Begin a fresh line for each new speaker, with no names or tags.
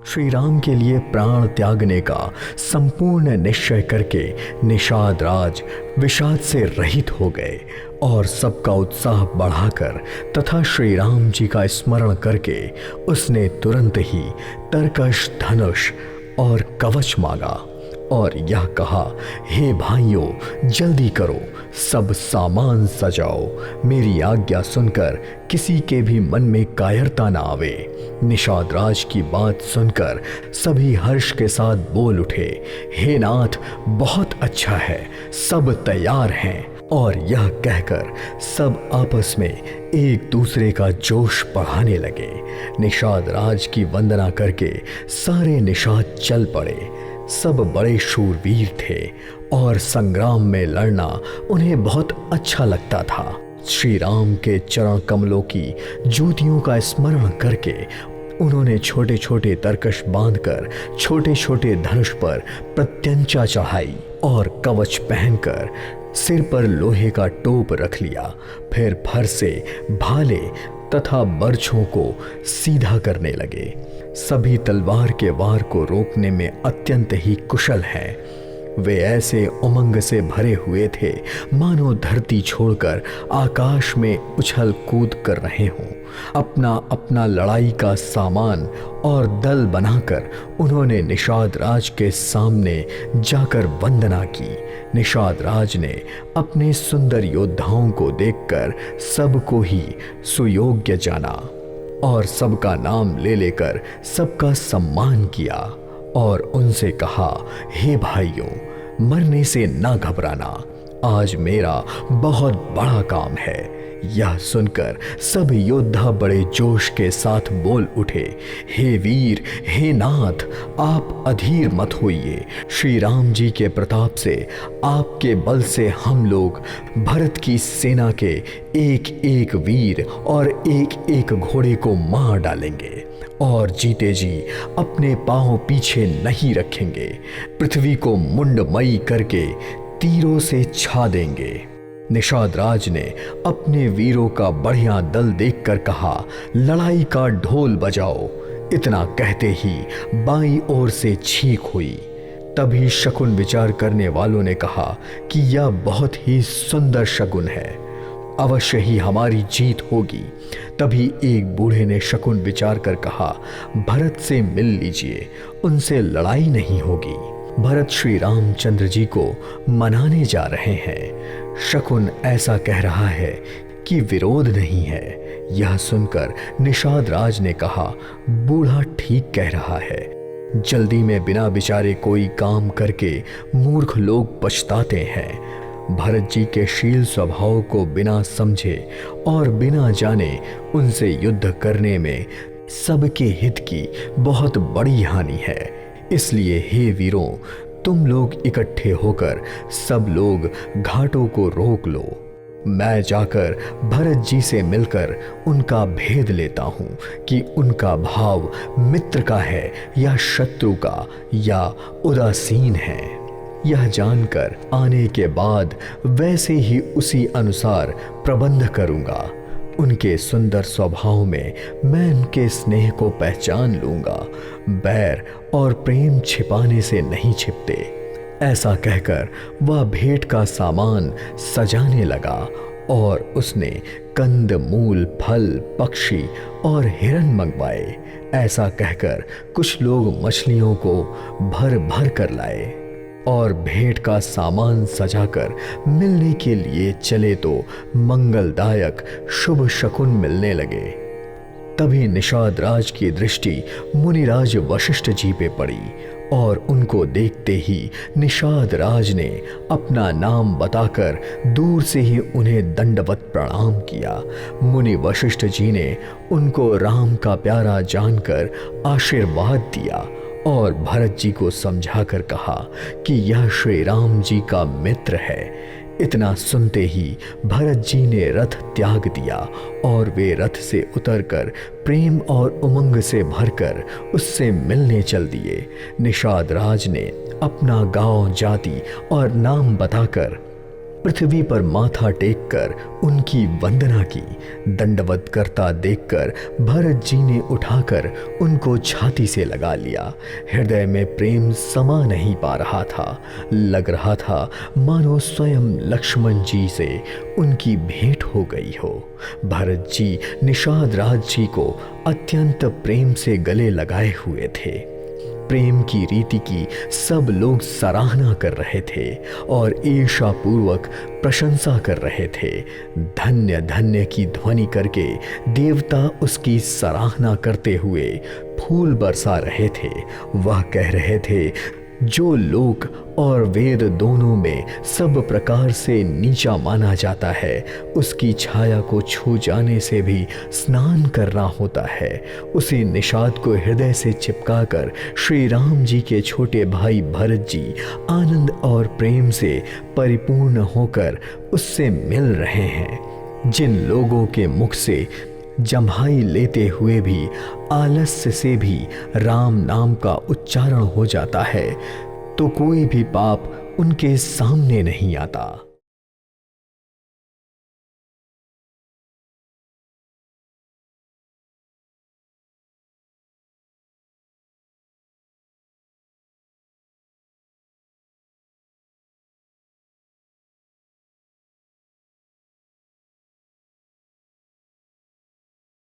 श्री राम के लिए प्राण त्यागने का संपूर्ण निश्चय करके निषाद राज विषाद से रहित हो गए और सबका उत्साह बढ़ाकर तथा श्री राम जी का स्मरण करके उसने तुरंत ही तरकश, धनुष और कवच मांगा और यह कहा, हे भाइयों, जल्दी करो, सब सामान सजाओ। मेरी आज्ञा सुनकर किसी के भी मन में कायरता न आवे। निषाद राज की बात सुनकर सभी हर्ष के साथ बोल उठे, हे नाथ, बहुत अच्छा है, सब तैयार हैं। और यह कहकर सब आपस में एक दूसरे का जोश बढ़ाने लगे। निषाद राज की वंदना करके सारे निषाद चल पड़े। सब बड़े शूरवीर थे और संग्राम में लड़ना उन्हें बहुत अच्छा लगता था। श्री राम के चरण कमलों की जूतियों का स्मरण करके उन्होंने छोटे छोटे तरकश बांधकर छोटे छोटे धनुष पर प्रत्यंचा चढ़ाई और कवच पहनकर सिर पर लोहे का टोप रख लिया। फिर फर से भाले तथा बर्छों को सीधा करने लगे। सभी तलवार के वार को रोकने में अत्यंत ही कुशल हैं। वे ऐसे उमंग से भरे हुए थे मानो धरती छोड़कर आकाश में उछल कूद कर रहे हों। अपना अपना लड़ाई का सामान और दल बनाकर उन्होंने निषाद राज के सामने जाकर वंदना की। निषाद राज ने अपने सुंदर योद्धाओं को देखकर सबको ही सुयोग्य जाना और सबका नाम ले लेकर सबका सम्मान किया और उनसे कहा, हे भाइयों, मरने से ना घबराना, आज मेरा बहुत बड़ा काम है। यह सुनकर सब योद्धा बड़े जोश के साथ बोल उठे, हे वीर, हे नाथ, आप अधीर मत होइए। श्री राम जी के प्रताप से, आपके बल से हम लोग भरत की सेना के एक एक वीर और एक एक घोड़े को मार डालेंगे और जीते जी अपने पांव पीछे नहीं रखेंगे। पृथ्वी को मुंडमयी करके तीरों से छा देंगे। निषाद राज ने अपने वीरों का बढ़िया दल देखकर कहा, लड़ाई का ढोल बजाओ। इतना कहते ही बाईं ओर से छींक हुई। तभी शकुन विचार करने वालों ने कहा कि यह बहुत ही सुंदर शकुन है, अवश्य ही हमारी जीत होगी। तभी एक बूढ़े ने शकुन विचार कर कहा, भरत से मिल लीजिए, उनसे लड़ाई नहीं होगी। भरत श्री रामचंद्र जी को मनाने जा रहे हैं। शकुन ऐसा कह रहा है कि विरोध नहीं है। यह सुनकर निषाद राज ने कहा, बूढ़ा ठीक कह रहा है। जल्दी में बिना विचारे कोई काम करके मूर्ख लोग पछताते हैं। भरत जी के शील स्वभाव को बिना समझे और बिना जाने उनसे युद्ध करने में सबके हित की बहुत बड़ी हानि है। इसलिए हे वीरों, तुम लोग इकट्ठे होकर सब लोग घाटों को रोक लो। मैं जाकर भरत जी से मिलकर उनका भेद लेता हूँ कि उनका भाव मित्र का है या शत्रु का या उदासीन है। यह जानकर आने के बाद वैसे ही उसी अनुसार प्रबंध करूँगा। उनके सुंदर स्वभाव में मैं उनके स्नेह को पहचान लूँगा। बैर और प्रेम छिपाने से नहीं छिपते। ऐसा कहकर वह भेंट का सामान सजाने लगा और उसने कंद, मूल, फल, पक्षी और हिरन मंगवाए। ऐसा कहकर कुछ लोग मछलियों को भर भर कर लाए और भेंट का सामान सजाकर मिलने के लिए चले तो मंगलदायक शुभ शकुन मिलने लगे। तभी निषाद राज की दृष्टि मुनिराज वशिष्ठ जी पे पड़ी और उनको देखते ही निषाद राज ने अपना नाम बताकर दूर से ही उन्हें दंडवत प्रणाम किया। मुनि वशिष्ठ जी ने उनको राम का प्यारा जानकर आशीर्वाद दिया और भरत जी को समझाकर कहा कि यह श्री राम जी का मित्र है। इतना सुनते ही भरत जी ने रथ त्याग दिया और वे रथ से उतरकर प्रेम और उमंग से भरकर उससे मिलने चल दिए। निषाद राज ने अपना गांव, जाति और नाम बताकर पृथ्वी पर माथा टेककर उनकी वंदना की। दंडवत करता देखकर भरत जी ने उठाकर उनको छाती से लगा लिया। हृदय में प्रेम समा नहीं पा रहा था। लग रहा था मानो स्वयं लक्ष्मण जी से उनकी भेंट हो गई हो। भरत जी निषाद राज जी को अत्यंत प्रेम से गले लगाए हुए थे। प्रेम की रीति की सब लोग सराहना कर रहे थे और ईर्ष्यापूर्वक प्रशंसा कर रहे थे। धन्य धन्य की ध्वनि करके देवता उसकी सराहना करते हुए फूल बरसा रहे थे। वह कह रहे थे, जो लोक और वेद दोनों में सब प्रकार से नीचा माना जाता है, उसकी छाया को छू जाने से भी स्नान करना होता है। उसी निषाद को हृदय से चिपकाकर श्री राम जी के छोटे भाई भरत जी आनंद और प्रेम से परिपूर्ण होकर उससे मिल रहे हैं। जिन लोगों के मुख से जम्हाई लेते हुए भी आलस्य से भी राम नाम का उच्चारण हो जाता है, तो कोई भी पाप उनके सामने नहीं आता।